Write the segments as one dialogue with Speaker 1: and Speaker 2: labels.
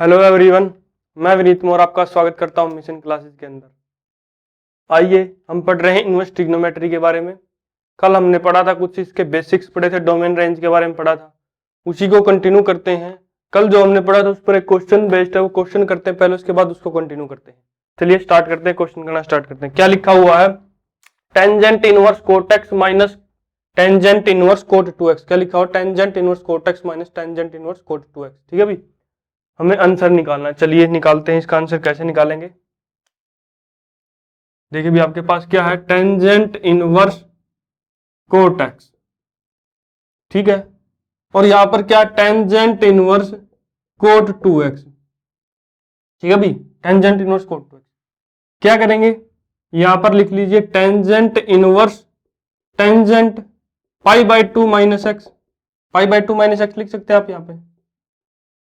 Speaker 1: Hello everyone, मैं विनीत मोर आपका स्वागत करता हूं मिशन क्लासेस के अंदर। आइए हम पढ़ रहे हैं इनवर्स ट्रिग्नोमेट्री के बारे में। कल हमने पढ़ा था, कुछ इसके बेसिक्स पढ़े थे, डोमेन रेंज के बारे में पढ़ा था, उसी को कंटिन्यू करते हैं। कल जो हमने पढ़ा था उस पर एक क्वेश्चन बेस्ड है, वो क्वेश्चन करते हैं पहले, उसके बाद उसको कंटिन्यू करते हैं। चलिए स्टार्ट करते हैं, क्वेश्चन करना स्टार्ट करते हैं। क्या लिखा हुआ है? Tangent inverse cot x minus tangent inverse cot 2x। क्या लिखा हुआ? Tangent inverse cot x minus tangent inverse cot 2x। ठीक है भाई, हमें आंसर निकालना है। चलिए निकालते हैं। इसका आंसर कैसे निकालेंगे? देखिए भी, आपके पास क्या है? टेंजेंट इनवर्स कोट एक्स, ठीक है, और यहां पर क्या? Tangent inverse cot 2x। ठीक है भाई, टेंजेंट इनवर्स कोट 2x। क्या करेंगे? यहां पर लिख लीजिए tangent inverse tangent pi by 2 minus x. Pi by 2 minus x लिख सकते हैं आप यहां पे।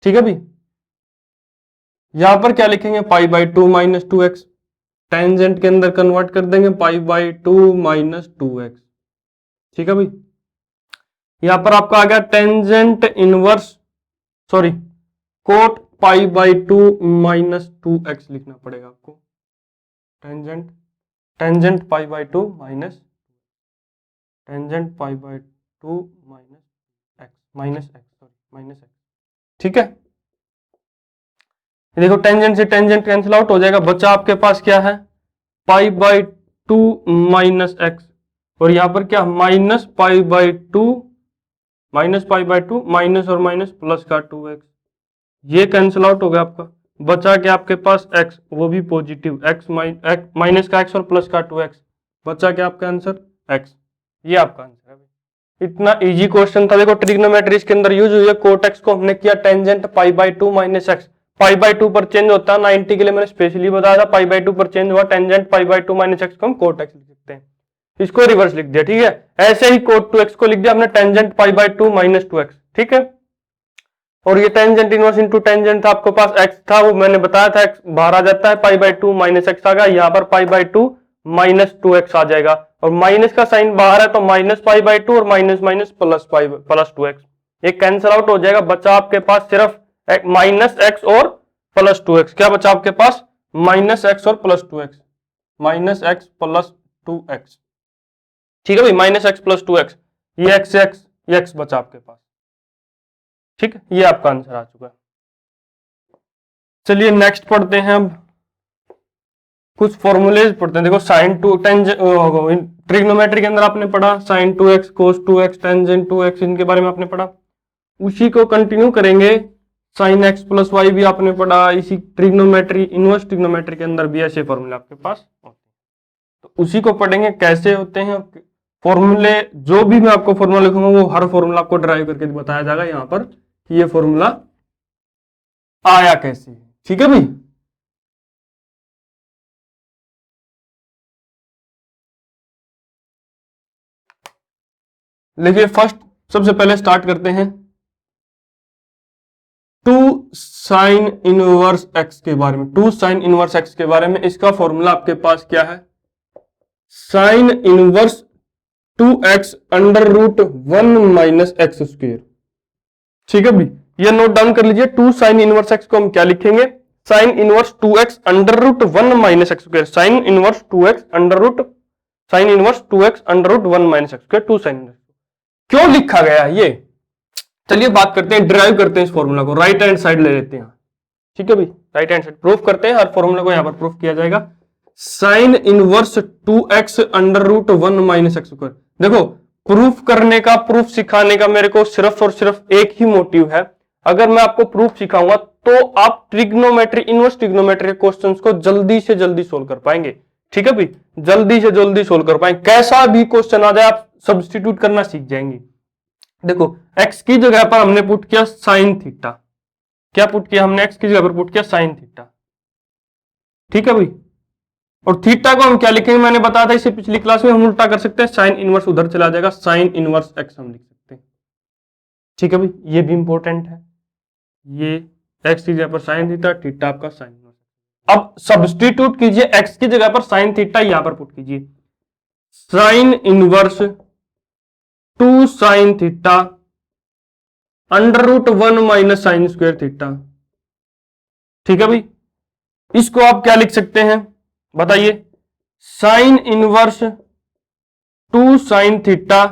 Speaker 1: ठीक है भाई, यहां पर क्या लिखेंगे? Pi by 2 minus 2x। Tangent के अंदर कन्वर्ट कर देंगे पाई बाई 2 माइनस 2x। ठीक है भाई, यहां पर आपका आ गया tangent inverse, sorry, coat pi by 2 minus 2x लिखना पड़ेगा आपको। Tangent tangent pi by 2 minus tangent pi by 2 minus x sorry minus x. ठीक है, देखो टेंजेंट से टेंजेंट कैंसिल आउट हो जाएगा, बचा आपके पास क्या है? पाई बाई 2 माइनस एक्स, और यहां पर क्या? Minus pi by 2 minus pi by 2 minus और माइनस प्लस का 2x। ये कैंसिल आउट हो गया आपका, बचा क्या आपके पास? x, वो भी पॉजिटिव, x माइनस का x और प्लस का 2x। बचा क्या आपका आंसर? x। ये आपका आंसर है। इतना इजी क्वेश्चन था। देखो ट्रिग्नोमेट्री के अंदर यूज हुई है। कोट एक्स को हमने किया tangent pi by 2 minus x. Pi by 2 पर चेंज होता है 90 के लिए, मैंने स्पेशली बताया था। पाई बाई 2 पर चेंज हुआ, tangent pi by 2 minus x को हम कोट एक्स लिख सकते हैं। इसको रिवर्स लिख दिया, ठीक है। ऐसे ही कोट 2x को लिख दिया हमने tangent pi by 2 minus 2x। ठीक है, और ये टेंजेंट इनवर्स इनटू टेंजेंट था, आपके पास x था, वो मैंने बताया था, x बाहर आ जाता है, पाई बाई 2 माइनस एक्स आ गया, यहाँ पर पाई बाई 2 माइनस 2x आ जाएगा, और माइनस का साइन बाहर है तो माइनस पाई बाई 2 और minus minus plus plus 2x। ये कैंसिल आउट हो जाएगा, बचा आपके पास सिर्फ माइनस एक्स और प्लस 2x। क्या बचा आपके पास? माइनस एक्स और plus 2x, minus x plus 2x। ठीक है भाई, माइनस एक्स प्लस 2x, ये एक्स बचा आपके पास। ठीक है, ये आपका आंसर आ चुका है। चलिए नेक्स्ट पढ़ते हैं। अब कुछ फॉर्मूलेज पढ़ते हैं। देखो साइन टू ट्रिग्नोमेट्री के अंदर आपने पढ़ा साइन 2x कोस 2x टेंजेंट 2x, इनके बारे में आपने पढ़ा, उसी को कंटिन्यू करेंगे। साइन एक्स प्लस वाई भी आपने पढ़ा। इसी ट्रिग्नोमेट्री इनवर्स ट्रिग्नोमेट्री के अंदर भी ऐसे फॉर्मूले आपके पास होते हैं, तो उसी को पढ़ेंगे कैसे होते हैं फॉर्मूले। जो भी मैं आपको फॉर्मूला लिखूंगा वो हर फॉर्मूला आपको ड्राइव करके बताया जाएगा यहाँ पर कि ये फॉर्मूला आया कैसे। ठीक है भाई, देखिए फर्स्ट सबसे पहले स्टार्ट करते हैं 2 साइन इनवर्स एक्स के बारे में। 2 साइन इनवर्स एक्स के बारे में, इसका फॉर्मूला आपके पास क्या है? Sine inverse 2x under root 1 minus x square. ठीक है भाई, ये नोट डाउन कर लीजिए। 2 साइन इनवर्स एक्स को हम क्या लिखेंगे? Sine inverse 2x under root 1 minus x square. Sine inverse 2x under root sine inverse 2x under root 1 minus x square. 2 sine inverse क्यों लिखा गया है ये? चलिए बात करते हैं, ड्राइव करते हैं इस फॉर्मूला को। राइट हैंड साइड ले लेते हैं। ठीक है भाई, राइट हैंड साइड प्रूफ करते हैं, हर फॉर्मूला को यहां पर प्रूफ किया जाएगा। Sine inverse 2x under root 1 minus x square. देखो प्रूफ करने का, प्रूफ सिखाने का मेरे को सिर्फ और सिर्फ एक ही मोटिव है। अगर मैं आपको प्रूफ सिखाऊंगा तो आप ट्रिग्नोमेट्री इनवर्स ट्रिग्नोमेट्री क्वेश्चंस को जल्दी से जल्दी सोल्व कर पाएंगे। ठीक है भाई, जल्दी से जल्दी सोल्व कर पाएंगे। कैसा भी क्वेश्चन आ जाए आप सब्स्टिट्यूट करना सीख जाएंगे। देखो x की जगह पर हमने पुट किया साइन थीटा। क्या पुट किया हमने? x की जगह पर पुट किया साइन थीटा। ठीक है भाई, और थीटा को हम क्या लिखेंगे? मैंने बताया था इसे पिछली क्लास में, हम उल्टा कर सकते हैं, साइन इनवर्स उधर चला जाएगा, साइन इनवर्स x हम लिख सकते हैं। ठीक है भाई, ये भी इंपॉर्टेंट है। ये x की जगह पर साइन थीटा, थीटा आपका साइन इनवर्स। अब सब्स्टिट्यूट कीजिए, x की जगह पर साइन थीटा यहां पर पुट कीजिए, sine inverse 2 sine theta under root 1 minus sine square theta. ठीक है भाई, इसको आप क्या लिख सकते हैं बताइए, sign inverse 2 sine theta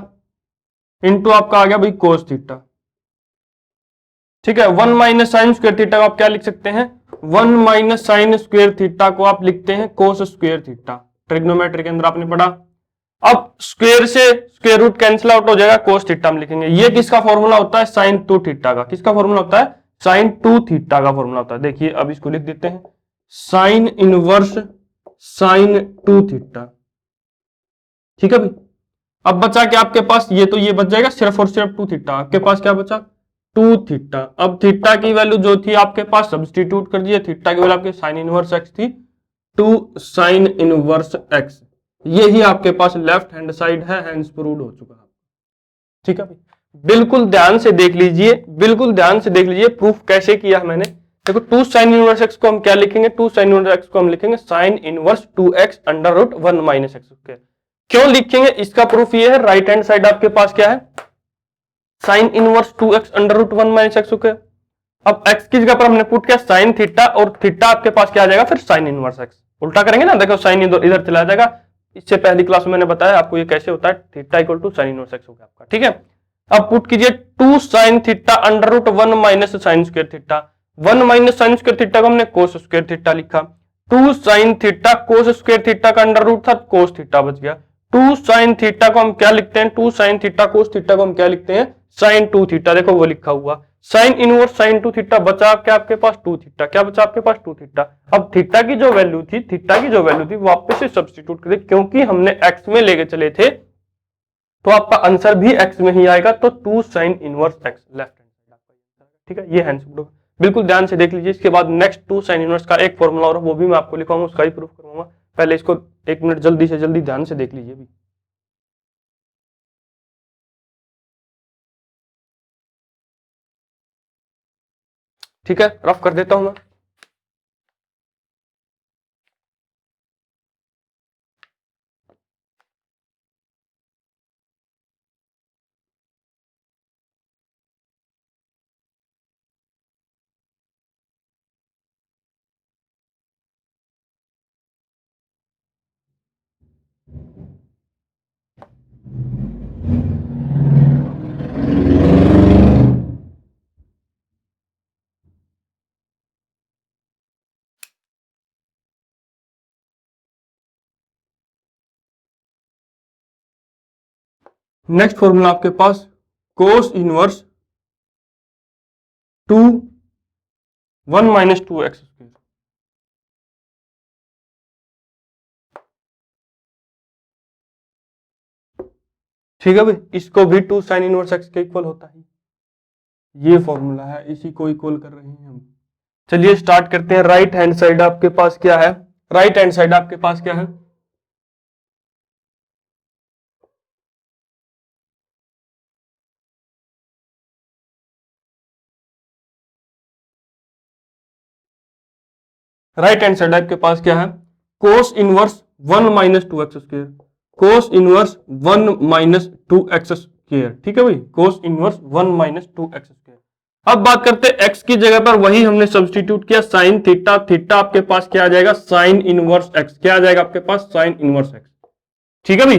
Speaker 1: into आपका आ गया भाई कोस थीटा। ठीक है, 1 माइनस साइन स्क्वायर थीटा को आप क्या लिख सकते हैं, 1 माइनस साइन स्क्वायर थीटा को आप लिखते हैं कोस स्क्वायर थीटा, ट्रिग्नोमेट्री के अंदर आपने पढ़ा। अब स्क्वायर से स्क्वायर रूट कैंसिल आउट हो जाएगा, कोस थीटा हम लिखेंगे। ये किसका फॉर्मूला होता है, साइन 2 थीटा का। किसका फॉर्मूला होता है, साइन 2 थीटा का फॉर्मूला होता है। देखिए अब इसको लिख देते हैं, साइन इनवर्स साइन 2 थीटा। ठीक है भाई, अब बचा क्या आपके पास, ये तो ये बच जाएगा सिर्फ और सिर्फ 2 थीटा। आपके पास क्या बचा, 2 थीटा। अब थीटा की वैल्यू जो थी आपके पास सब्सटीट्यूट कर दिए, थीटा की वैल्यू आपके साइन इनवर्स एक्स थी, 2 साइन इनवर्स एक्स। यही आपके पास लेफ्ट हैंड साइड है, हैंड्स प्रूव्ड हो चुका है। ठीक है भाई, बिल्कुल ध्यान से देख लीजिए, बिल्कुल ध्यान से देख लीजिए प्रूफ कैसे किया मैंने। देखो 2 साइन इनवर्स एक्स को हम क्या लिखेंगे, 2 साइन इनवर्स एक्स को हम लिखेंगे sine inverse 2x under root 1 minus x square. क्यों लिखेंगे, इसका प्रूफ ये है, राइट हैंड साइड आपके पास क्या है, sine inverse 2x under root 1 minus x square. अब x की जगह पर हमने पुट किया साइन थीटा, और थीटा आपके पास क्या आ जाएगा फिर साइन इनवर्स x। उल्टा करेंगे ना, देखो साइन इधर चला जाएगा। इससे पहली क्लास में मैंने बताया आपको ये कैसे होता है, theta equal to sine inverse x हो गया आपका। ठीक है, अब पुट कीजिए 2 sine theta under root 1 minus sine square theta. 1 minus sine square theta को हमने कोस स्क्वायर थीटा लिखा। 2 sine theta cos square theta का अंडर रूट था, कोस थीटा बच गया। 2 साइन थीटा को हम क्या लिखते हैं, 2 साइन थीटा कोस थीटा को हम क्या लिखते हैं, साइन 2 थीटा। देखो वो लिखा हुआ, साइन इनवर्स साइन 2 थीटा बचा क्या आपके पास 2 थीटा। क्या बचा आपके पास 2 थीटा। अब थीटा की जो वैल्यू थी, थीटा की जो वैल्यू थी वापस से सब्स्टिट्यूट कर दे, क्योंकि हमने एक्स में लेके चले थे तो आपका आंसर भी एक्स में ही आएगा। तो 2 sine inverse x left hand side आपका। ठीक है, ये आंसर बिल्कुल ध्यान से देख लीजिए। इसके बाद नेक्स्ट 2 साइन इनवर्स का एक फॉर्मूला और वो भी मैं आपको लिखाऊंगा, उसका ही प्रूफ करूंगा। पहले इसको 1 मिनट जल्दी से जल्दी ध्यान से देख लीजिए भी। ठीक है, रफ कर देता हूं मैं। नेक्स्ट फॉर्मूला आपके पास cos inverse 2 1 minus 2 x square. ठीक है भाई, इसको भी 2 साइन इनवर्स एक्स के इक्वल होता है। ये फॉर्मूला है, इसी को इक्वल कर रहे हैं हम। चलिए स्टार्ट करते हैं। राइट हैंड साइड आपके पास क्या है, राइट हैंड साइड आपके पास क्या है, राइट हैंड साइड आपके पास क्या है, कोस इनवर्स 1 माइनस 2 एक्स स्क्वायर। कोस इनवर्स 1 माइनस 2 एक्स स्क्वायर। ठीक है भाई, कोस इनवर्स 1 माइनस 2 एक्स स्क्वायर। अब बात करते हैं एक्स की जगह पर, वही हमने सब्स्टिट्यूट किया साइन थीटा। थीटा आपके पास क्या आ जाएगा, साइन इनवर्स एक्स। क्या आ जाएगा आपके पास, साइन इनवर्स एक्स। ठीक है भाई,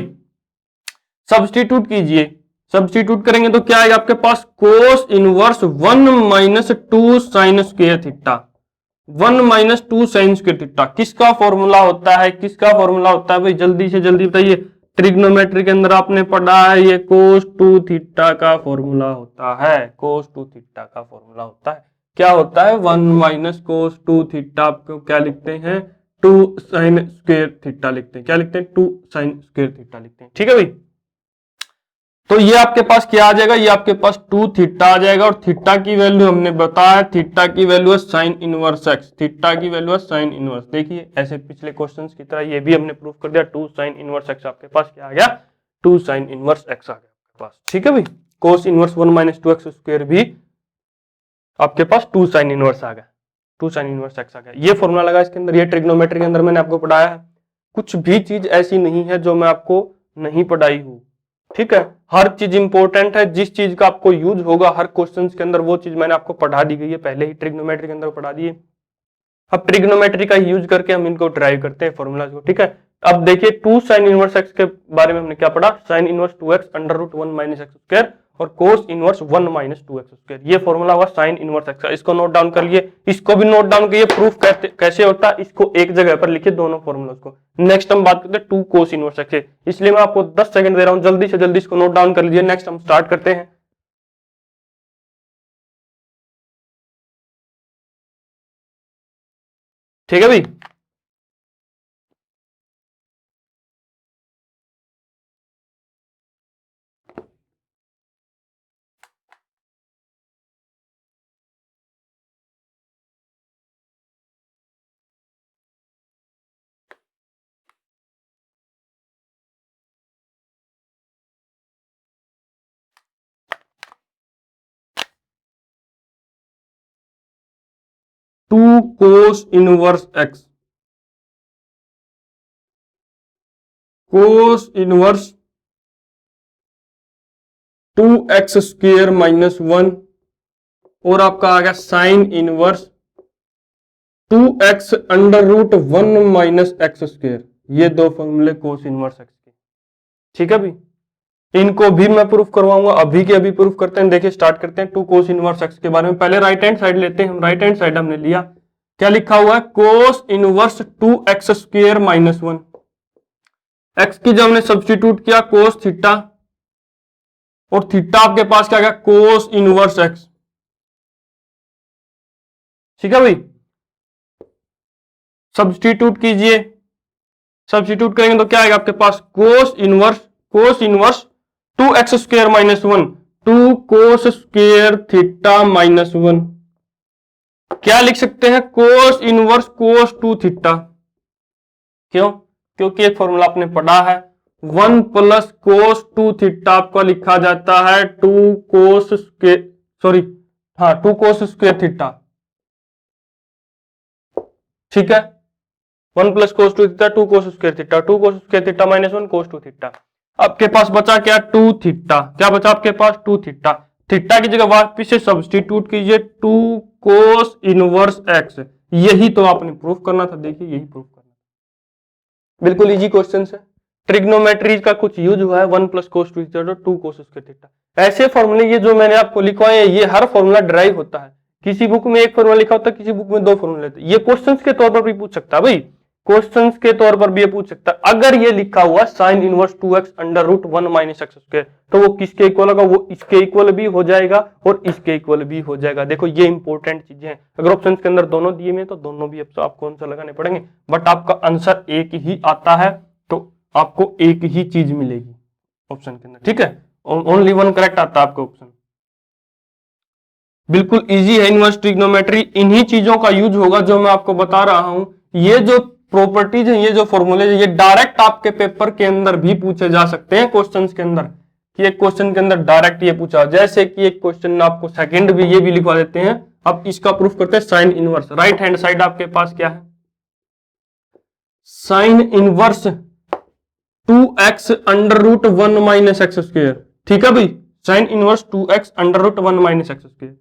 Speaker 1: सब्स्टिट्यूट कीजिए। सब्स्टिट्यूट करेंगे तो क्या आएगा आपके पास, cos inverse 1 minus 2 sine square theta. 1 minus 2 sine square theta किसका फॉर्मूला होता है, किसका फॉर्मूला होता है भाई, जल्दी से जल्दी बताइए। ट्रिग्नोमेट्री के अंदर आपने पढ़ा है, ये कोस 2 थीटा का फॉर्मूला होता है। कोस 2 थीटा का फॉर्मूला होता है, क्या होता है, 1 माइनस कोस 2 थीटा। आपको क्या लिखते हैं, 2 साइन स्क्वायर थीटा लिखते हैं। क्या लिखते हैं, 2 साइन स्क्वायर थीटा लिखते हैं। ठीक है भाई, तो ये आपके पास क्या आ जाएगा, ये आपके पास 2 थीटा आ जाएगा। और थीटा की वैल्यू हमने बताया, थीटा की वैल्यू है साइन इनवर्स एक्स। थीटा की वैल्यू है साइन इनवर्स। देखिए ऐसे पिछले क्वेश्चंस की तरह ये भी हमने प्रूफ कर दिया। 2 साइन इनवर्स एक्स आपके पास क्या आ गया, 2 साइन इनवर्स एक्स आ गया आपके पास। ठीक है भाई, कोस इनवर्स 1 माइनस 2 एक्स स्क्वायर भी आपके पास 2 साइन इनवर्स आ गया, 2 साइन इनवर्स एक्स आ गया। ये फॉर्मूला लगा इसके अंदर। ये ट्रिग्नोमेट्री के अंदर मैंने आपको पढ़ाया है। कुछ भी चीज ऐसी नहीं है जो मैं आपको नहीं पढ़ाई हूं। ठीक है, हर चीज इंपॉर्टेंट है। जिस चीज का आपको यूज होगा हर क्वेश्चन के अंदर, वो चीज मैंने आपको पढ़ा दी गई है, पहले ही ट्रिग्नोमेट्री के अंदर पढ़ा दी है। अब ट्रिग्नोमेट्री का यूज करके हम इनको ड्राइव करते हैं फॉर्मूलाज को, ठीक है। अब देखिए 2 साइन इनवर्स एक्स के बारे में हमने क्या पढ़ा, sine inverse 2x under root 1 minus x square और cos inverse 1 minus 2x square, ये फॉर्मूला हुआ साइन इनवर्स एक्स का। इसको नोट डाउन कर लिए, इसको भी नोट डाउन करिए। प्रूफ कैसे होता है, इसको एक जगह पर लिखिए दोनों फॉर्मूला को। नेक्स्ट हम बात करते हैं 2 कोस इनवर्स एक्स, इसलिए मैं आपको 10 सेकंड दे रहा हूं, जल्दी से जल्दी इसको नोट डाउन कर लीजिए। नेक्स्ट हम स्टार्ट करते हैं। ठीक है भाई, two cos inverse x, cos inverse 2x square minus 1 और आपका आ गया sine inverse 2x under root 1 minus x square, ये दो फॉर्मूले कोस इनवर्स एक्स के। ठीक है भाई, इनको भी मैं प्रूफ करवाऊंगा, अभी के अभी प्रूफ करते हैं। देखिए स्टार्ट करते हैं 2 कोस इनवर्स एक्स के बारे में। पहले राइट हैंड साइड लेते हैं हम। राइट हैंड साइड हमने लिया, क्या लिखा हुआ है, कोस inverse 2x square minus 1। X की जब हमने सब्स्टिट्यूट किया कोस थीटा, और थीटा आपके पास क्या गया, कोस इनवर्स एक्स। ठीक है भाई, सब्स्टिट्यूट कीजिए, सब्स्टिट्यूट करेंगे तो क्या आएगा आपके पास, cos inverse 2x square minus 1, 2 cos square theta minus 1। क्या लिख सकते हैं, कोस इनवर्स कोस 2 थीटा। क्यों, क्योंकि एक फॉर्मूला आपने पढ़ा है 1 प्लस कोस 2 थीटा आपको लिखा जाता है 2 कोस स्क्वेयर थीटा। ठीक है, 1 plus cos 2 theta 2 cos square theta, 2 cos square theta minus 1 कोस 2 थीटा। आपके पास बचा क्या, 2 थीटा। क्या बचा आपके पास, 2 थीटा। थीटा की जगह वापस से सब्स्टिट्यूट कीजिए 2 कोस इनवर्स एक्स। यही तो आपने प्रूफ करना था। देखिए यही प्रूफ करना था, बिल्कुल इजी क्वेश्चन है। ट्रिग्नोमेट्री का कुछ यूज हुआ है, 1 प्लस कोस 2 थीटा 2 कोस स्क्वायर थीटा। ऐसे फॉर्मूले ये जो मैंने आपको लिखवाए, ये हर फॉर्मूला ड्राइव होता है। किसी बुक में एक फॉर्मूला लिखा होता है, किसी बुक में 2 फॉर्मूले होते हैं। ये क्वेश्चंस के तौर पर भी पूछ सकता है भाई, क्वेश्चंस के तौर पर भी ये पूछ सकता है। अगर ये लिखा हुआ sine inverse 2x under root 1 minus x square, तो वो किसके इक्वल होगा, वो इसके इक्वल भी हो जाएगा और इसके इक्वल भी हो जाएगा। देखो ये इंपॉर्टेंट चीजें हैं। अगर ऑप्शन के अंदर दोनों दिए हुए तो दोनों भी आपको कौन सा लगाने पड़ेंगे, बट आपका आंसर एक ही आता है तो आपको एक ही चीज मिलेगी ऑप्शन के अंदर। ठीक है, ओनली 1 करेक्ट आता है आपका ऑप्शन। बिल्कुल इजी है इनवर्स ट्रिग्नोमेट्री। इन्हीं चीजों का यूज होगा जो मैं आपको बता रहा हूं। ये जो प्रॉपर्टीज है, ये जो फॉर्मूले है, ये डायरेक्ट आपके पेपर के अंदर भी पूछे जा सकते हैं क्वेश्चंस के अंदर, कि एक क्वेश्चन के अंदर डायरेक्ट ये पूछा, जैसे कि एक क्वेश्चन आपको सेकंड भी ये भी लिखवा देते हैं। अब इसका प्रूफ करते हैं sine inverse. Right hand side आपके पास क्या है, sine inverse 2x under root 1 minus x square. ठीक है भाई, sine inverse 2x under root 1 minus x square.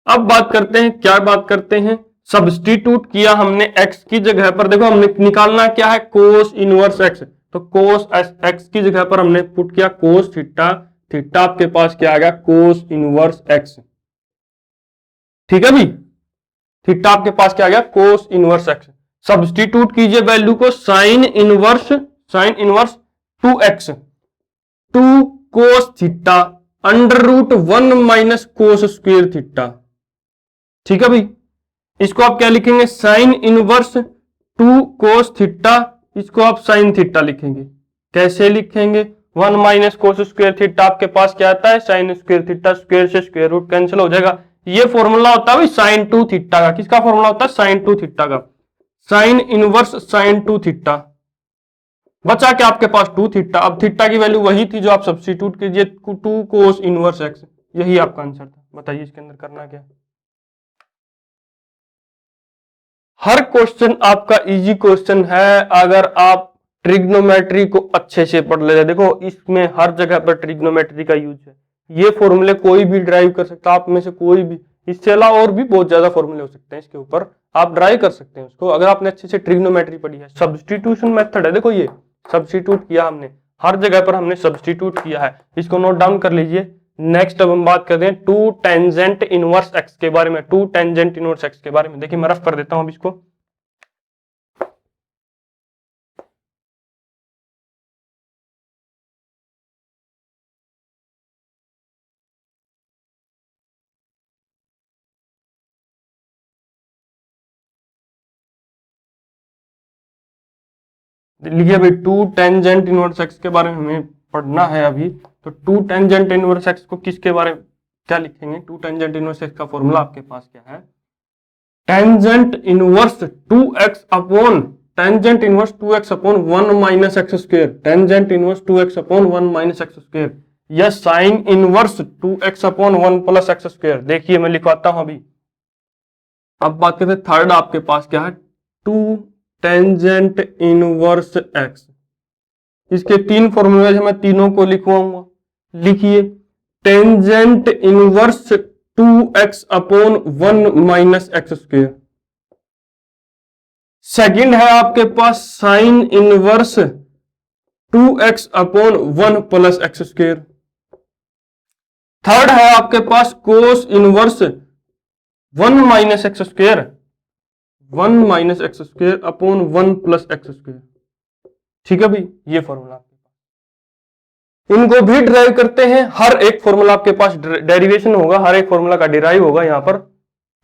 Speaker 1: अब बात करते हैं, क्या बात करते हैं, सब्स्टिट्यूट किया हमने x की जगह पर। देखो हमने निकालना क्या है, कोस इनवर्स x, तो कोस x की जगह पर हमने पुट किया कोस थीटा। थीटा आपके पास क्या आ गया, कोस इनवर्स x। ठीक है भाई, थीटा आपके पास क्या आ गया, कोस इनवर्स x। सब्स्टिट्यूट कीजिए वैल्यू को, sine inverse 2x 2 cos theta under root 1 minus cos square theta. ठीक है भाई, इसको आप क्या लिखेंगे, साइन इनवर्स 2 कोस थीटा, इसको आप साइन थीटा लिखेंगे। कैसे लिखेंगे, 1 माइनस कोस स्क्वेयर थीटा आपके पास क्या आता है, साइन स्क्वेयर थीटा, स्क्वेयर से स्क्वेयर रूट कैंसिल हो जाएगा। ये फॉर्मूला होता है भाई साइन 2 थीटा का। किसका फॉर्मूला होता है, साइन 2 थीटा का, साइन इनवर्स साइन 2 थीटा। बचा क्या आपके पास 2 थीटा। अब थीटा की वैल्यू वही थी जो आप सब्स्टिट्यूट कीजिए 2 कोस इनवर्स एक्स। यही आपका आंसर था। बताइए इसके अंदर करना क्या। हर क्वेश्चन आपका इजी क्वेश्चन है अगर आप ट्रिग्नोमेट्री को अच्छे से पढ़ लेते। देखो इसमें हर जगह पर ट्रिग्नोमेट्री का यूज है। ये फॉर्मूले कोई भी ड्राइव कर सकता है, आप में से कोई भी इससे अलावा और भी बहुत ज्यादा फॉर्मूले हो सकते हैं इसके ऊपर, आप ड्राइव कर सकते हैं उसको अगर आपने अच्छे से ट्रिग्नोमेट्री पढ़ी है। सब्स्टिट्यूशन मेथड है, देखो ये सब्स्टिट्यूट किया हमने, हर जगह पर हमने सब्स्टिट्यूट किया है, इसको नोट डाउन कर लीजिए। नेक्स्ट अब हम बात करते हैं टू टेंजेंट इनवर्स एक्स के बारे में। टू टेंजेंट इनवर्स एक्स के बारे में देखिए मैं रफ कर देता हूं अब इसको। लिखिए भाई टू टेंजेंट इनवर्स एक्स के बारे में हमें पढ़ना है अभी। तो टू टेंजेंट इनवर्स एक्स को किसके बारे में क्या लिखेंगे? टू टेंजेंट इनवर्स एक्स का फॉर्मूला आपके पास क्या है? Tangent inverse 2x upon tangent inverse 2x upon 1 minus x square, tangent inverse 2x upon 1 minus x square, या sine inverse 2x upon 1 plus x square. देखिए मैं लिखवाता हूं अभी। अब बात करते हैं थर्ड आपके पास क्या है? Two tangent inverse x. इसके तीन फॉर्मूले मैं तीनों को लिखवाऊंगा। लिखिए tangent inverse 2x upon 1 minus x square. Second है आपके पास sine inverse 2x upon 1 plus x square. Third है आपके पास cos inverse 1 minus x square, 1 minus x square upon 1 plus x square. ठीक है भाई, ये फॉर्मूला आपके पास। इनको भी ड्राइव करते हैं, हर एक फॉर्मूला आपके पास डेरिवेशन होगा, हर एक फॉर्मूला का डिराइव होगा। यहां पर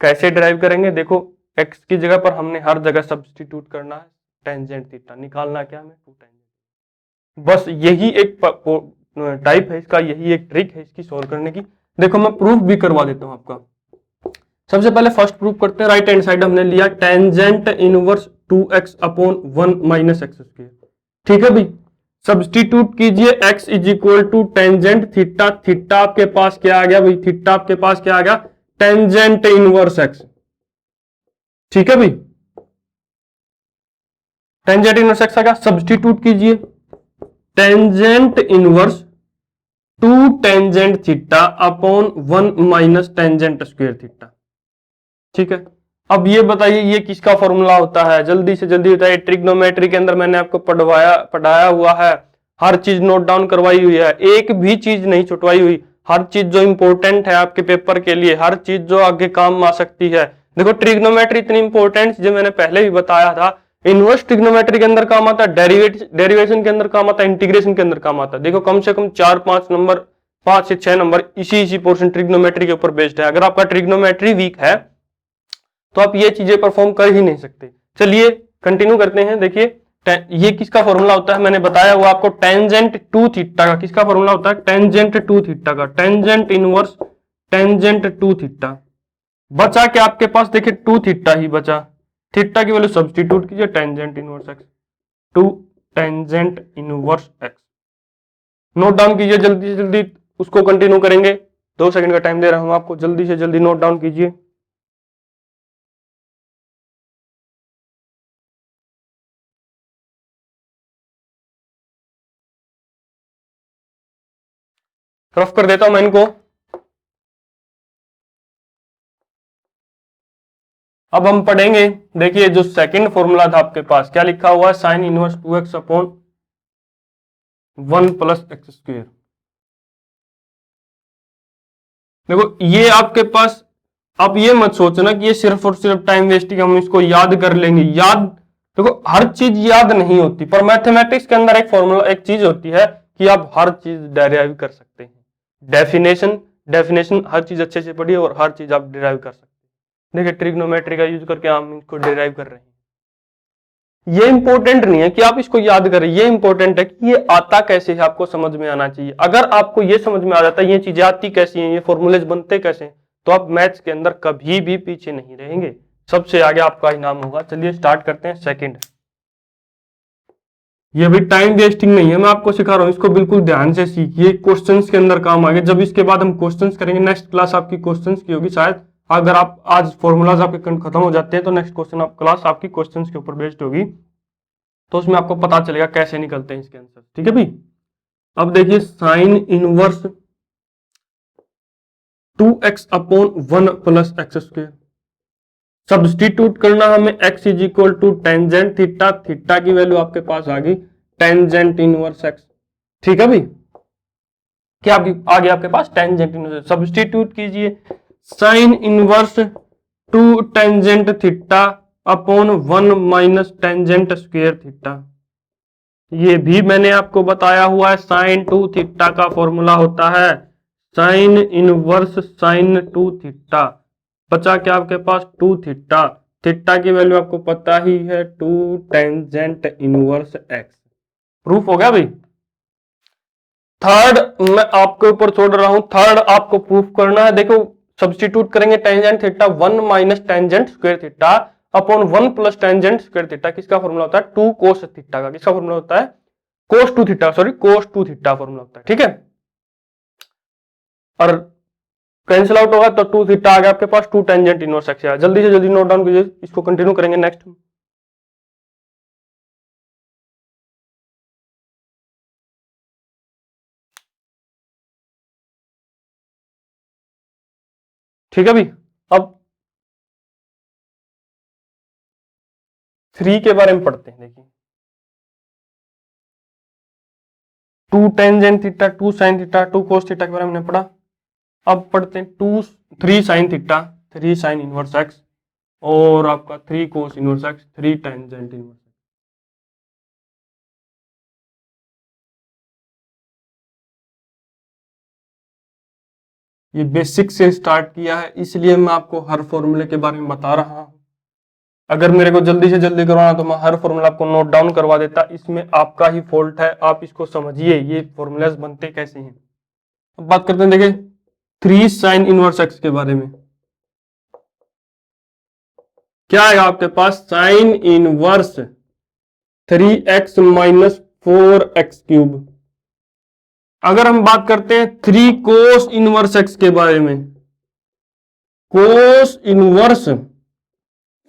Speaker 1: कैसे ड्राइव करेंगे? देखो x की जगह पर हमने हर जगह सब्स्टिट्यूट करना है, टेंजेंट थीटा निकालना क्या हमें? Two tangent. बस यही एक टाइप है इसका, यही एक ट्रिक है इसकी सोल्व करने की। देखो मैं प्रूफ भी करवा देता हूं आपका। सबसे पहले फर्स्ट प्रूफ करते हैं। राइट हैंड साइड हमने लिया tangent inverse 2x upon 1 minus x square. ठीक है भाई, सब्स्टिट्यूट कीजिए x is equal to tangent theta. Theta आपके पास क्या आ गया भाई? थीटा आपके पास क्या आ गया? Tangent inverse x। ठीक है भाई, टेंजेंट इनवर्स x आ गया। सब्स्टिट्यूट कीजिए tangent inverse 2 tangent theta upon 1 minus tangent square theta. ठीक है, अब ये बताइए ये किसका फॉर्मूला होता है? जल्दी से जल्दी बताइए। ट्रिग्नोमेट्री के अंदर मैंने आपको पढ़ाया हुआ है, हर चीज नोट डाउन करवाई हुई है, एक भी चीज नहीं छुटवाई हुई। हर चीज जो इंपॉर्टेंट है आपके पेपर के लिए, हर चीज जो आगे काम आ सकती है। देखो ट्रिग्नोमेट्री इतनी इंपॉर्टेंट, जो मैंने पहले भी बताया था, इनवर्स ट्रिग्नोमेट्री के अंदर काम आता है, डेरिवेशन के अंदर काम आता है, इंटीग्रेशन के अंदर काम आता है। देखो कम से कम 4-5 नंबर, 5 से 6 नंबर इसी पोर्शन ट्रिग्नोमेट्री के ऊपर बेस्ड है। अगर आपका ट्रिग्नोमेट्री वीक है तो आप ये चीजें परफॉर्म कर ही नहीं सकते। चलिए कंटिन्यू करते हैं। देखिए ये किसका फॉर्मूला होता है? मैंने बताया हुआ आपको टेंजेंट टू थीटा का। किसका फॉर्मूला होता है? टेंजेंट टू थीटा का, tangent inverse tangent two theta. बचा क्या आपके पास? देखिए टू थीटा ही बचा, थीटा की वैल्यू सब्स्टिट्यूट कीजिए, tangent inverse x, two tangent inverse x. Note down कीजिए जल्दी से जल्दी, उसको कंटिन्यू करेंगे। 2 सेकंड का टाइम दे रहा हूं आपको, जल्दी से जल्दी नोट डाउन कीजिए। रफ कर देता हूं मैं इनको। अब हम पढ़ेंगे, देखिए जो सेकंड फॉर्मूला था आपके पास, क्या लिखा हुआ है? Sine inverse 2x upon 1 plus x square. देखो ये आपके पास, आप ये मत सोचना कि ये सिर्फ और सिर्फ टाइम वेस्ट ही, हम इसको याद कर लेंगे। याद, देखो हर चीज याद नहीं होती, पर मैथमेटिक्स के अंदर एक फॉर्मूला, एक चीज होती है कि आप हर चीज डेराइव कर सकते हैं। डेफिनेशन, डेफिनेशन हर चीज अच्छे से पढ़िए और हर चीज आप डिराइव कर सकते हैं। देखिए ट्रिग्नोमेट्री का यूज करके हम इसको डिराइव कर रहे हैं। ये इंपॉर्टेंट नहीं है कि आप इसको याद करें, ये इंपॉर्टेंट है कि ये आता कैसे है, आपको समझ में आना चाहिए। अगर आपको ये समझ में आ जाता है ये चीजें आती कैसी हैं, ये फॉर्मूलेज बनते कैसे हैं, तो आप मैथ्स के अंदर कभी भी पीछे नहीं रहेंगे, सबसे आगे आपका ही नाम होगा। चलिए स्टार्ट करते हैं सेकंड। ये भी टाइम वेस्टिंग नहीं है, मैं आपको सिखा रहा हूं, इसको बिल्कुल ध्यान से सीखिए, क्वेश्चंस के अंदर काम आगे। जब इसके बाद हम क्वेश्चंस करेंगे, नेक्स्ट क्लास आपकी क्वेश्चंस की होगी शायद। अगर आप आज फॉर्मूलाज आपके खत्म हो जाते हैं तो नेक्स्ट क्वेश्चन क्लास आपकी क्वेश्चंस के ऊपर बेस्ड होगी, तो उसमें आपको पता चलेगा कैसे निकलते हैं इसके आंसर। ठीक है भाई, अब देखिए sine inverse 2x upon 1 plus x square. Substitute करना हमें x is equal to tangent theta, theta की वैल्यू आपके पास आ गई टेंजेंट इनवर्स x। ठीक है भाई, क्या आ गया आपके पास टेंजेंट इनवर्स। सब्स्टिट्यूट कीजिए sine inverse 2 tangent theta upon 1 minus tangent square theta. ये भी मैंने आपको बताया हुआ है, साइन 2 थीटा का फॉर्मूला होता है साइन इनवर्स साइन 2 थीटा। बचा क्या आपके पास 2 थीटा, थीटा की वैल्यू आपको पता ही है 2 टेंजेंट इनवर्स एक्स। प्रूफ हो गया भाई। थर्ड मैं आपके ऊपर छोड़ रहा हूं, थर्ड आपको प्रूफ करना है। देखो सब्स्टिट्यूट करेंगे tangent theta 1 minus tangent square theta upon 1 plus tangent square theta. किसका फॉर्मूला होता है 2 कोस थीटा का। किसका फॉर्मूला होता है कोस 2 थीटा, सॉरी कोस 2 थीटा फॉर्मूला होता है। ठीक है, और कैंसिल आउट होगा तो 2 थीटा आ गया आपके पास, 2 टेंजेंट इनवर्स एक्स। जल्दी से जल्दी नोट डाउन कीजिए, इसको कंटिन्यू करेंगे नेक्स्ट। ठीक है भाई, अब 3 के बारे में पढ़ते हैं। देखिए 2 tangent theta, 2 sine theta, 2 cos theta के बारे में हमने पढ़ा। अब पढ़ते हैं 3 sine theta, 3 sign inverse x और आपका 3 कोस इनवर्स एक्स, 3 टेंजेंट इनवर्स। ये बेसिक से स्टार्ट किया है, इसलिए मैं आपको हर फॉर्मूले के बारे में बता रहा हूं। अगर मेरे को जल्दी से जल्दी करवाना तो मैं हर फॉर्मूला आपको नोट डाउन करवा देता। इसमें आपका ही फॉल्ट है, आप इसको समझिए ये फॉर्मूलाज बनते कैसे हैं। अब बात करते हैं, देखिए 3 साइन इनवर्स एक्स के बारे में। क्या आएगा आपके पास sine inverse 3x minus 4x cube. अगर हम बात करते हैं 3 कोस इनवर्स एक्स के बारे में, कोस inverse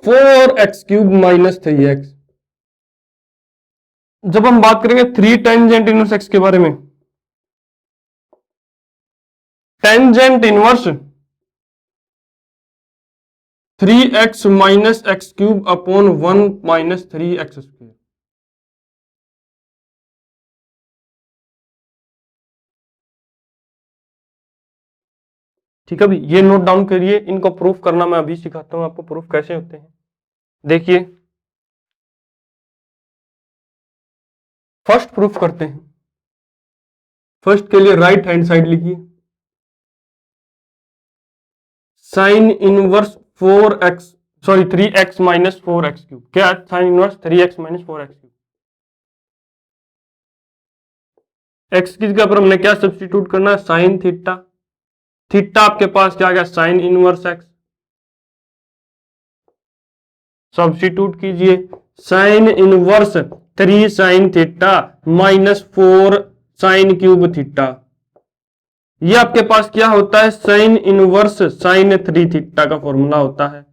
Speaker 1: 4x cube minus 3x। जब हम बात करेंगे 3 टेंजेंट इनवर्स एक्स के बारे में, tangent inverse 3x minus x cube upon 1 minus 3x square. ठीक है भाई, ये नोट डाउन करिए, इनको प्रूफ करना मैं अभी सिखाता हूं आपको प्रूफ कैसे होते हैं। देखिए फर्स्ट प्रूफ करते हैं। फर्स्ट के लिए राइट हैंड साइड लिखिए sine inverse 4x, sorry 3x minus 4x cube. क्या है sine inverse 3x minus 4x cube. X की जगह पर हमने क्या सब्स्टिट्यूट करना है साइन थीटा, थीटा आपके पास क्या आ गया साइन इनवर्स एक्स। सब्स्टिट्यूट कीजिए sine inverse 3 sine theta minus 4 sine cube theta. ये आपके पास क्या होता है साइन इनवर्स साइन 3 थीटा का फॉर्मूला होता है।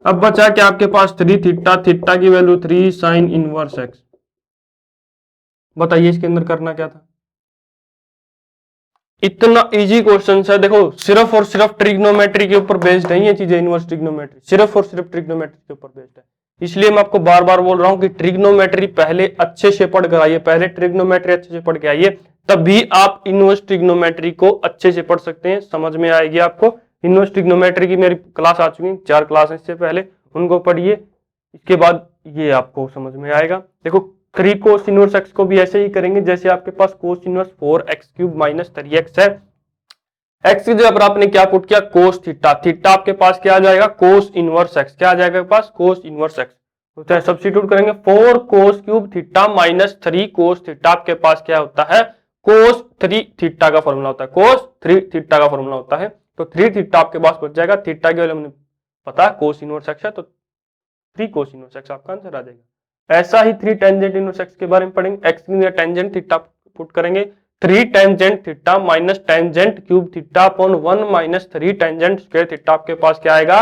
Speaker 1: अब बचा क्या आपके पास 3 थीटा, थीटा की वैल्यू 3 साइन इनवर्स एक्स। बताइए इसके अंदर करना क्या था। इतना इजी क्वेश्चन है। देखो सिर्फ और सिर्फ ट्रिग्नोमेट्री के ऊपर बेस्ड है ये चीजें, इनवर्स ट्रिग्नोमेट्री सिर्फ और सिर्फ ट्रिग्नोमेट्री के ऊपर बेस्ड है। इसलिए मैं आपको बार बार बोल रहा हूं कि ट्रिग्नोमेट्री पहले अच्छे से पढ़ कर आइए, पहले ट्रिग्नोमेट्री अच्छे से पढ़ के आइए, तभी आप इनवर्स ट्रिग्नोमेट्री को अच्छे से पढ़ सकते हैं, समझ में आएगी आपको। इनवर्स ट्रिग्नोमेट्री की मेरी क्लास आ चुकी है, 4 क्लास इससे पहले, उनको पढ़िए, इसके बाद ये आपको समझ में आएगा। देखो 3 कोस इनवर्स एक्स को भी ऐसे ही करेंगे जैसे आपके पास cos inverse 4x cube minus 3x है। एक्स की जगह पर आपने क्या पुट किया कोस थीटा, थीटा आपके पास क्या आ जाएगा कोस इनवर्स एक्स। क्या आ जाएगा आपके पास कोस इनवर्स एक्स। तो सब्स्टिट्यूट करेंगे 4 cos cube theta minus 3 cos theta. आपके पास क्या होता है कोस 3 थीटा का फॉर्मूला होता है, कोस 3 थीटा का फॉर्मूला होता है। तो 3 थीटा आपके पास बच जाएगा, थीटा की वैल्यू हमने पता है कोस इनवर्स एक्स है, तो 3 कोस इनवर्स एक्स आपका आंसर आ जाएगा। ऐसा ही 3 टेंजेंट इनवर्स एक्स के बारे में पढ़ेंगे। एक्स की टेंजेंट थीटा पुट करेंगे 3 tangent theta minus tangent cube theta upon 1 minus 3 tangent square theta. आपके पास क्या आएगा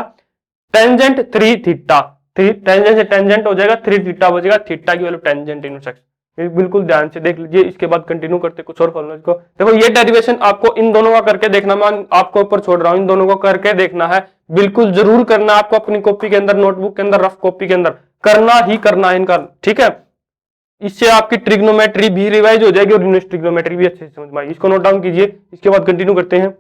Speaker 1: टेंजेंट 3 थीटा, टेंजेंट से टेंजेंट हो जाएगा, 3 थीटा बचेगा, थीटा की वैल्यू टेंजेंट इनवर्स एक्स। ये बिल्कुल ध्यान से देख लीजिए, इसके बाद कंटिन्यू करते कुछ और फॉर्मूला को। देखो ये डेरिवेशन आपको इन दोनों का करके देखना, मैं आपको ऊपर छोड़ रहा हूं, इन दोनों को करके देखना है, बिल्कुल जरूर करना है आपको, अपनी कॉपी के अंदर, नोटबुक के अंदर, रफ कॉपी के अंदर करना ही करना है इनका, ठीक है। इससे आपकी ट्रिग्नोमेट्री भी रिवाइज हो जाएगी और इनवर्स ट्रिग्नोमेट्री भी अच्छे से समझ में आएगी। इसको नोट डाउन कीजिए, इसके बाद कंटिन्यू करते हैं।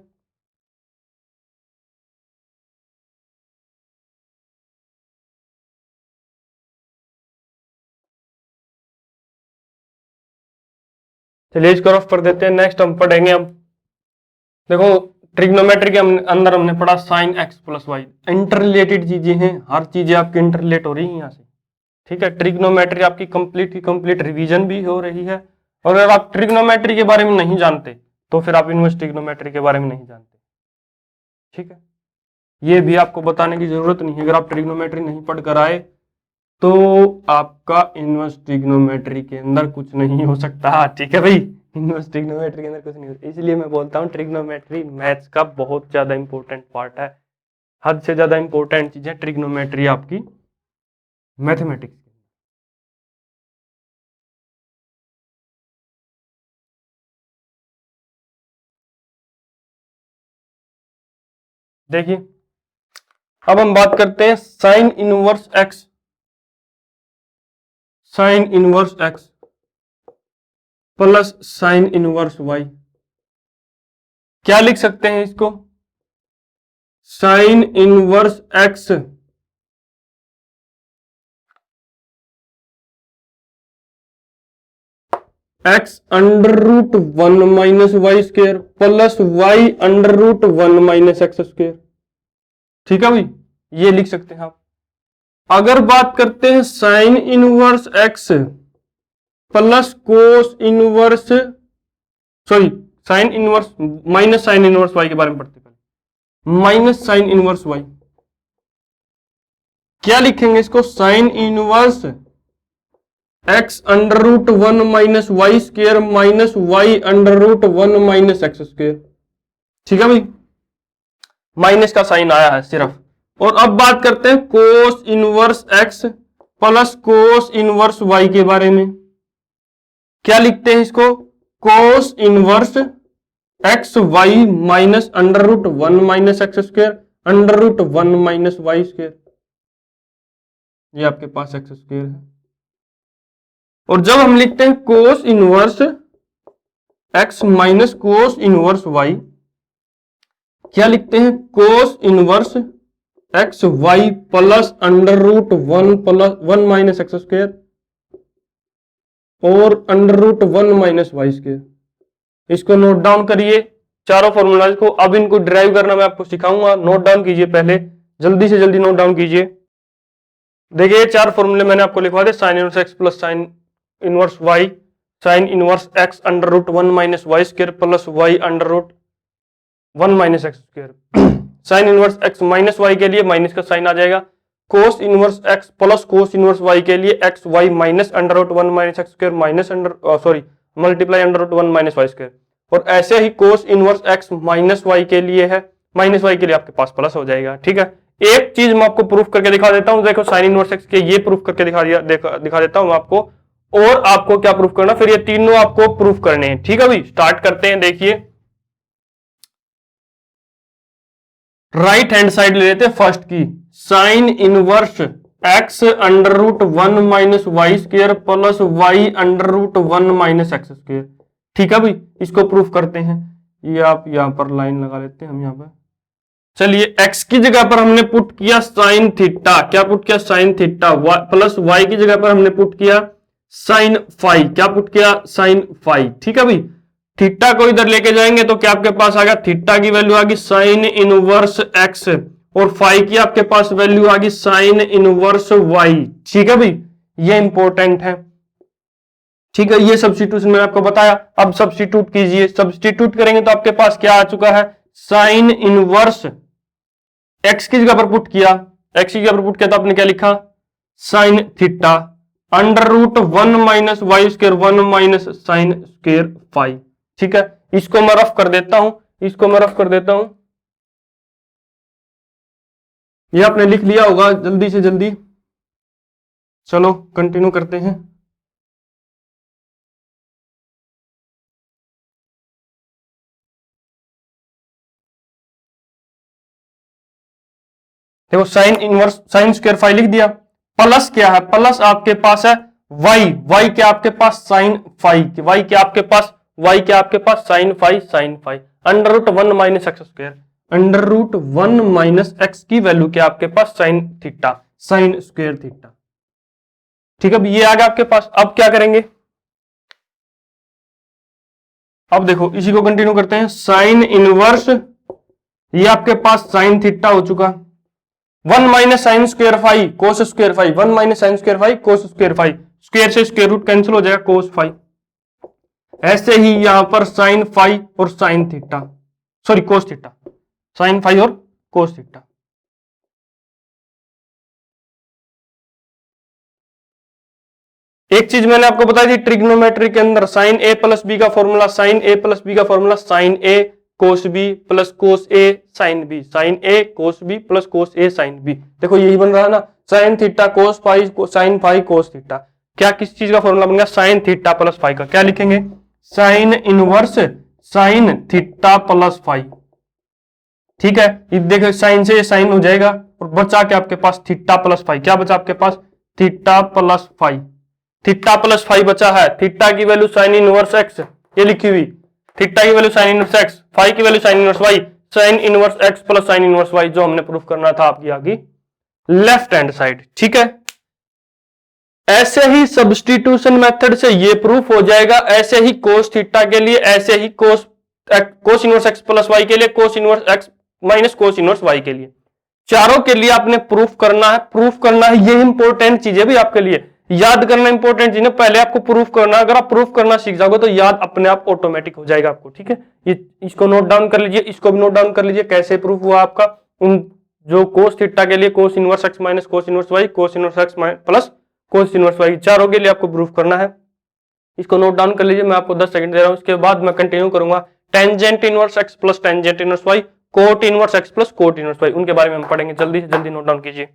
Speaker 1: चलिए इसको रफ कर देते हैं। नेक्स्ट हम पढ़ेंगे, हम देखो ट्रिग्नोमेट्री के अंदर हमने पढ़ा sine x plus y, interrelated चीजें हैं, हर चीजें आपकी इंटर रिलेट हो रही है यहाँ से, ठीक है। ट्रिग्नोमेट्री आपकी कंप्लीट की कंप्लीट रिवीजन भी हो रही है, और अगर आप ट्रिग्नोमेट्री के बारे में नहीं जानते तो फिर आप इनवर्स ट्रिग्नोमेट्री के बारे में नहीं जानते, ठीक है। ये भी आपको बताने की जरूरत नहीं है, अगर आप ट्रिग्नोमेट्री नहीं पढ़ कर आए तो आपका इनवर्स ट्रिग्नोमेट्री के अंदर कुछ नहीं हो सकता, ठीक है भाई। इनवर्स ट्रिग्नोमेट्री के अंदर कुछ नहीं होता, इसलिए मैं बोलता हूँ ट्रिग्नोमेट्री मैथ्स का बहुत ज्यादा इंपॉर्टेंट पार्ट है, हद से ज्यादा इंपॉर्टेंट चीज है ट्रिग्नोमेट्री आपकी मैथमेटिक्स। देखिए अब हम बात करते हैं sine inverse x, sine inverse x plus sine inverse y. क्या लिख सकते हैं इसको, sine inverse x x under root 1 minus y square plus y under root 1 minus x square, ठीक है भाई, ये लिख सकते हैं आप। अगर बात करते हैं sine inverse x plus cos inverse, sorry sine inverse minus sine inverse y के बारे में पढ़ते हैं, माइनस साइन इनवर्स वाई, क्या लिखेंगे इसको, sine inverse x under root 1 minus y square minus y under root 1 minus x square, ठीक है भाई, माइनस का साइन आया है सिर्फ। और अब बात करते हैं cos inverse x plus cos inverse y के बारे में, क्या लिखते हैं इसको, cos inverse x y minus under root 1 minus x square under root 1 minus y square, ये आपके पास एक्स स्क्र है। और जब हम लिखते हैं cos inverse x minus cos inverse y, क्या लिखते हैं, cos inverse x y plus under root 1 minus x square और under root 1 minus y square. इसको नोट डाउन करिए चारों फॉर्मूलाज को, अब इनको ड्राइव करना मैं आपको सिखाऊंगा, नोट डाउन कीजिए पहले, जल्दी से जल्दी नोट डाउन कीजिए। देखिए चार फॉर्मूले मैंने आपको लिखवा दे, sine inverse x plus sine inverse y, sine inverse x under root 1 minus y square plus y under root 1 minus x square. Sine inverse x minus y के लिए माइनस का साइन आ जाएगा, cos inverse x plus cos inverse y के लिए x y minus under root 1 minus x square minus under sorry multiply under root 1 minus y square. और ऐसे ही cos inverse x minus y के लिए है, माइनस वाई के लिए आपके पास प्लस हो जाएगा, ठीक है। एक चीज मैं आपको प्रूफ करके दिखा देता हूं, देखो साइन इनवर्स एक्स के ये प्रूफ करके दिखा देता हूं आपको, और आपको क्या प्रूफ करना, फिर ये तीनों आपको प्रूफ करने हैं, ठीक है भाई। स्टार्ट करते हैं, देखिए राइट हैंड साइड ले लेते हैं फर्स्ट की, sine inverse x under root 1 minus y square plus y under root 1 minus x square, ठीक है भाई। इसको प्रूफ करते हैं, ये आप यहां पर लाइन लगा लेते हैं हम यहां पर। चलिए x की जगह पर हमने पुट किया साइन थीटा, क्या पुट किया, साइन थीटा, प्लस y की जगह पर हमने पुट किया साइन फाई, क्या पुट किया, साइन फाई, ठीक है भाई। थीटा को इधर लेके जाएंगे तो क्या आपके पास आ गया, थीटा की वैल्यू आ गई साइन इनवर्स x और फाई की आपके पास वैल्यू आ गई साइन इनवर्स y, ठीक है भाई, ये इंपॉर्टेंट है, ठीक है। ये सब्स्टिट्यूशन मैंने आपको बताया, अब सब्स्टिट्यूट कीजिए, सब्स्टिट्यूट करेंगे तो आपके पास क्या आ चुका है, साइन इनवर्स एक्स की जगह पर पुट किया, एक्स की जगह पर पुट किया तो आपने क्या लिखा, sine theta under root 1 minus y square 1 minus sine square phi, ठीक है। इसको मैं रफ कर देता हूं, इसको मैं रफ कर देता हूं, ये आपने लिख लिया होगा जल्दी से जल्दी। चलो कंटिन्यू करते हैं। देखो sine inverse sine square phi लिख दिया, प्लस क्या है, प्लस आपके पास है वाई, वाई क्या आपके पास साइन फाई, वाई क्या आपके पास, वाई क्या आपके पास sine phi, sine phi under root 1 minus x square, under root 1 minus x की वैल्यू क्या आपके पास sine theta, sine square theta. ठीक है, अब ये आ गया आपके पास। अब क्या करेंगे, अब देखो इसी को कंटिन्यू करते हैं, साइन इनवर्स, ये आपके पास साइन थीटा हो चुका, 1 minus sine square phi cos square phi, 1 minus sine square phi cos square phi, square से स्क्वायर रूट कैंसिल हो जाएगा, कोस फाई। ऐसे ही यहां पर साइन फाई और sine theta, sorry cos theta, sine phi और कोस थीटा। एक चीज मैंने आपको बताई थी ट्रिग्नोमेट्री के अंदर, साइन ए प्लस बी का formula, sine A plus B का formula sine A cos B plus cos A sine B, sine A cos B plus cos A sine B. देखो यही बन रहा है ना, sine theta cos phi sine phi cos theta. क्या किस चीज का फॉर्मूला बन गया, साइन थीटा प्लस फाई का। क्या लिखेंगे, sine inverse sine theta plus phi. ठीक है, ये देखो साइन से साइन हो जाएगा और बचा के आपके पास थीटा प्लस फाई। क्या बचा आपके पास, theta plus phi, theta plus phi बचा है। थीटा की वैल्यू साइन इनवर्स एक्स, ये लिखी हुई, थीटा की value sine inverse x, phi की value sine inverse y, sine inverse x plus sine inverse y, जो हमने प्रूफ करना था आपकी आगे लेफ्ट हैंड साइड। ठीक है, ऐसे ही सब्स्टिट्यूशन मेथड से ये प्रूफ हो जाएगा, ऐसे ही कोस थीटा के लिए, ऐसे ही cos inverse x plus y के लिए, cos inverse x minus cos inverse y के लिए, चारों के लिए आपने प्रूफ करना है। प्रूफ करना है, ये इंपॉर्टेंट चीज है भी आपके लिए, याद करना इंपॉर्टेंट चीज है, पहले आपको प्रूफ करना। अगर आप प्रूफ करना सीख जाओगे तो याद अपने आप ऑटोमेटिक हो जाएगा आपको। ठीक है, ये इसको नोट डाउन कर लीजिए, इसको भी नोट डाउन कर लीजिए, कैसे प्रूफ हुआ आपका। उन जो कोस थीटा के लिए cos inverse x minus cos inverse y, cos inverse x plus cos inverse y, चारों के लिए आपको प्रूफ करना है। इसको नोट डाउन कर लीजिए, मैं आपको 10 सेकंड दे रहा हूं, उसके बाद मैं कंटिन्यू करूंगा। Tangent inverse x plus tangent inverse y, cot inverse x plus cot inverse y, उनके बारे में हम पढ़ेंगे। जल्दी से जल्दी नोट डाउन कीजिए।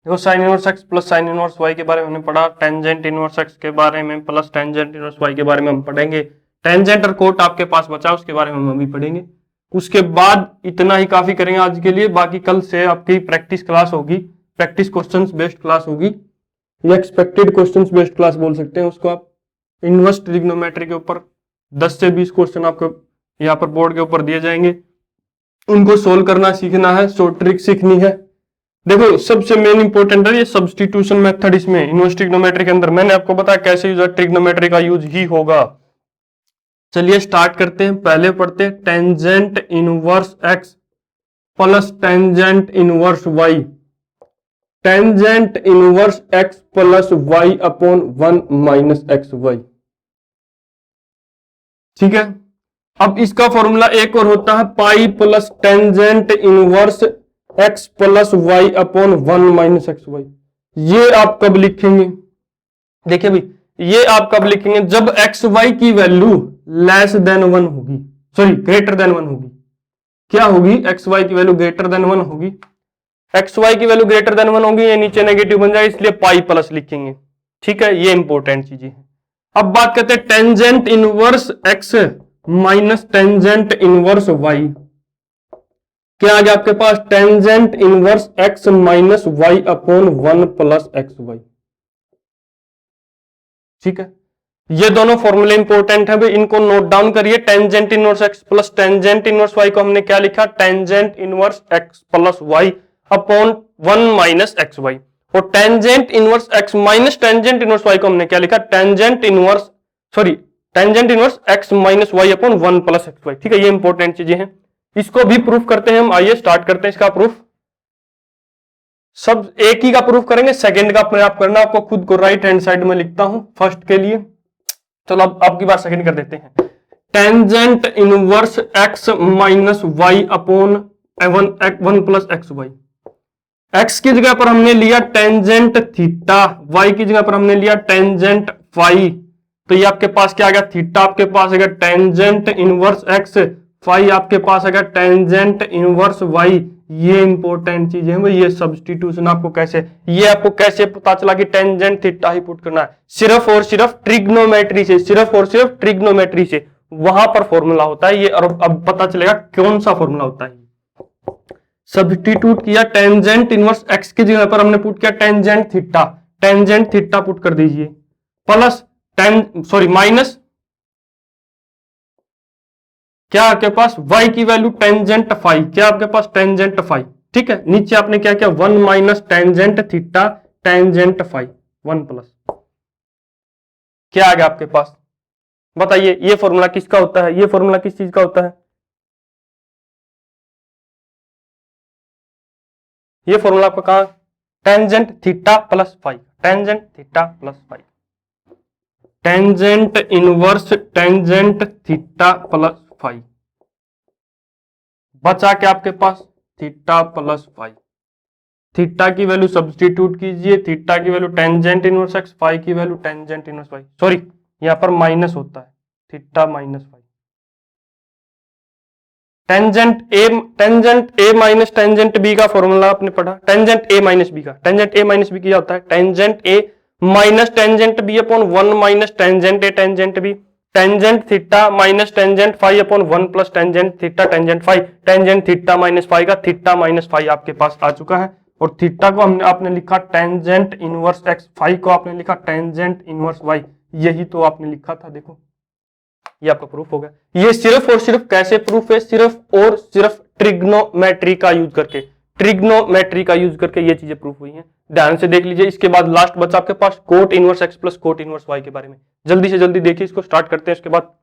Speaker 1: देखो sine inverse x plus sine inverse y के बारे में हमने पढ़ा, टेंजेंट इनवर्स एक्स के बारे में प्लस टेंजेंट इनवर्स वाई के बारे में हम पढ़ेंगे। टेंजेंट और कोट आपके पास बचा, उसके बारे में हम अभी पढ़ेंगे। उसके बाद इतना ही काफी करेंगे आज के लिए, बाकी कल से आपकी प्रैक्टिस क्लास होगी, प्रैक्टिस क्वेश्चंस बेस्ड क्लास होगी, या एक्सपेक्टेड क्वेश्चंस बेस्ड क्लास बोल सकते हैं उसको आप। इनवर्स ट्रिग्नोमेट्री के ऊपर 10 से 20 क्वेश्चन आपको यहाँ पर बोर्ड के ऊपर दिए जाएंगे, उनको सोल्व करना सीखना है, शॉर्ट ट्रिक सीखनी है। देखो सबसे मेन इंपॉर्टेंट है ये सब्स्टिट्यूशन मेथड, इसमें इनवर्स ट्रिग्नोमेट्री के अंदर मैंने आपको बताया कैसे यूज ट्रिग्नोमेट्री का यूज ही होगा। चलिए स्टार्ट करते हैं, पहले पढ़ते हैं tangent inverse x plus tangent inverse y, tangent inverse x plus y upon 1 minus x y. ठीक है, अब इसका फॉर्मूला एक और होता है pi plus tangent inverse x plus y upon 1 minus x y. ये आप कब लिखेंगे, देखिए भाई, ये आप कब लिखेंगे, जब एक्स वाई की वैल्यू लेस देन 1 होगी, सॉरी ग्रेटर देन 1 होगी। क्या होगी, एक्स वाई की वैल्यू ग्रेटर देन 1 होगी, एक्स वाई की वैल्यू ग्रेटर देन 1 होगी, ये नीचे नेगेटिव बन जाएगा, इसलिए पाई प्लस लिखेंगे। ठीक है, ये इंपॉर्टेंट चीजें हैं। अब बात करते हैं tangent inverse x minus tangent inverse y. क्या आ गया आपके पास, tangent inverse x minus y upon 1 plus x y. ठीक है, ये दोनों फॉर्मूले इंपॉर्टेंट है भाई, इनको नोट डाउन करिए। Tangent inverse x plus tangent inverse y को हमने क्या लिखा, tangent inverse x plus y upon 1 minus x y, और tangent inverse x minus tangent inverse y को हमने क्या लिखा, tangent inverse tangent inverse x minus y upon 1 plus x y. ठीक है, ये इंपॉर्टेंट चीजें हैं, इसको भी प्रूफ करते हैं हम। आइए स्टार्ट करते हैं इसका प्रूफ। सब एक ही का प्रूफ करेंगे, सेकंड का अपने आप करना, आपको खुद को राइट हैंड साइड में लिखता हूं फर्स्ट के लिए। चलो अब की बार सेकंड कर देते हैं। Tangent inverse x minus y upon one plus x y. X की जगह पर हमने लिया टेंजेंट थीटा, वाई की जगह पर हमने लिया टेंजेंट फाई। तो ये आपके पास क्या आ गया, थीटा आपके पास आएगा टेंजेंट इनवर्स एक्स, फाई आपके पास आएगा टेंजेंट इनवर्स वाई। ये इंपॉर्टेंट चीज है, ये सब्स्टिट्यूशन आपको कैसे पता चला कि टेंजेंट थीटा ही पुट करना है, सिर्फ और सिर्फ ट्रिग्नोमेट्री से, सिर्फ और सिर्फ ट्रिग्नोमेट्री से वहां पर फॉर्मूला होता है ये। और अब पता चलेगा कौन सा फॉर्मूला होता है। सब्स्टिट्यूट किया, टेंजेंट इनवर्स एक्स की जगह पर हमने पुट किया टेंजेंट थीटा पुट कर दीजिए, प्लस माइनस क्या आपके पास y की वैल्यू टेंजेंट फाई, क्या आपके पास टेंजेंट फाई। ठीक है, नीचे आपने क्या किया, 1 minus tangent theta tangent phi, 1 plus क्या आ गया आपके पास, बताइए ये फॉर्मूला किसका होता है, ये फॉर्मूला किस चीज का होता है, ये फॉर्मूला आपका कहां, tangent theta plus phi, tangent theta plus phi, tangent inverse tangent theta plus phi, बचा क्या आपके पास थीटा प्लस फाई। थीटा की वैल्यू सब्स्टिट्यूट कीजिए, थीटा की value tangent inverse x, phi की value tangent inverse phi, sorry यहां पर माइनस होता है, theta minus phi. Tangent A minus tangent B का फॉर्मूला आपने पढ़ा, टेंजेंट ए माइनस बी का, टेंजेंट ए माइनस बी क्या होता है, tangent A minus tangent B upon 1 minus tangent A tangent B, tangent theta minus tangent phi upon 1 plus tangent theta tangent phi, tangent theta minus phi का theta minus phi आपके पास आ चुका है। और theta को आपने लिखा टेंजेंट इनवर्स एक्स, फाई को आपने लिखा टेंजेंट इनवर्स वाई, यही तो आपने लिखा था, देखो ये आपका प्रूफ हो गया। ये सिर्फ और सिर्फ कैसे प्रूफ है, सिर्फ और सिर्फ ट्रिग्नोमेट्री का यूज करके, ट्रिग्नोमेट्री का यूज करके ये चीजें प्रूफ हुई हैं। ध्यान से देख लीजिए। इसके बाद लास्ट बचा आपके पास cot inverse x plus cot inverse y के बारे में, जल्दी से जल्दी देखिए, इसको स्टार्ट करते हैं। इसके बाद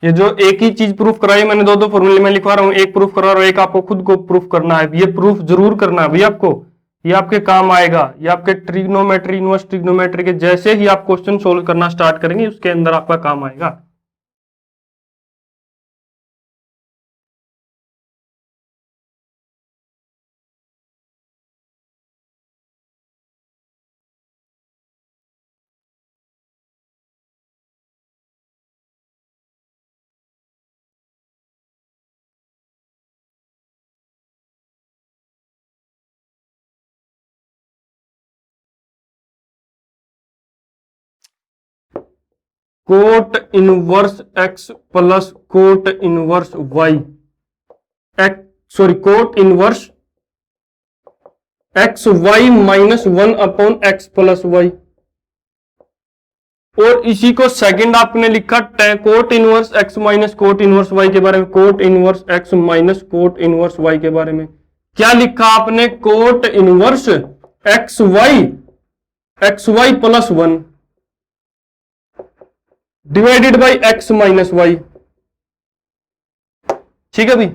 Speaker 1: ये जो एक ही चीज प्रूफ कराई मैंने, दो फॉर्मूले में लिखवा रहा हूं, एक प्रूफ करा रहा हूं, एक आपको खुद को प्रूफ करना है। ये प्रूफ जरूर करना है भाई आपको, ये आपके काम आएगा। ये आपके ट्रिग्नोमेट्री इनवर्स ट्रिग्नोमेट्री के जैसे ही आप क्वेश्चन सोल्व करना स्टार्ट करेंगे उसके अंदर आपका काम आएगा। Cot inverse x plus cot inverse y, cot inverse x y minus 1 upon x plus y. और इसी को सेकंड आपने लिखा cot inverse x minus cot inverse y के बारे में, cot inverse x minus cot inverse y के बारे में क्या लिखा आपने, cot inverse x y plus 1 divided by x minus y. ठीक है भाई,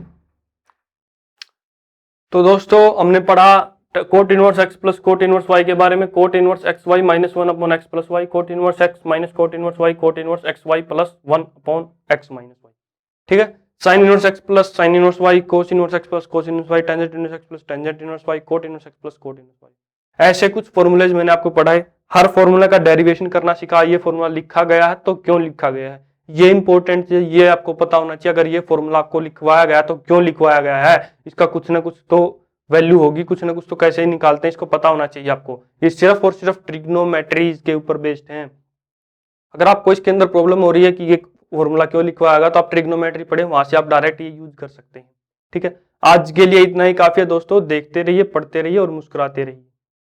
Speaker 1: तो दोस्तों हमने पढ़ा cot inverse x plus cot inverse y के बारे में, cot inverse x y minus 1 upon x plus y, cot inverse x minus cot inverse y, cot inverse x y plus 1 upon x minus y. ठीक है, sine inverse x plus sine inverse y, cos inverse x plus cos inverse y, tangent inverse x plus tangent inverse y, cot inverse x plus cot inverse y. ऐसे कुछ formulas मैंने आपको पढ़ाए, हर formula का derivation करना सिखा। ये formula लिखा गया है तो क्यों लिखा गया है, ये इंपॉर्टेंट है, ये आपको पता होना चाहिए। अगर ये फॉर्मूला आपको लिखवाया गया तो क्यों लिखवाया गया है, इसका कुछ ना कुछ तो वैल्यू होगी, कुछ ना कुछ तो कैसे ही निकालते हैं, इसको पता होना चाहिए आपको। ये सिर्फ और सिर्फ ट्रिग्नोमेट्रीज के ऊपर बेस्ड है। अगर आपको इसके अंदर प्रॉब्लम हो रही है कि ये फॉर्मूला क्यों लिखवाया गया, तो आप ट्रिग्नोमेट्री पढ़े, वहां से आप डायरेक्ट ये यूज कर सकते हैं। ठीक है, आज के लिए इतना ही काफी है दोस्तों। देखते रहिए, पढ़ते रहिए और मुस्कुराते रहिए।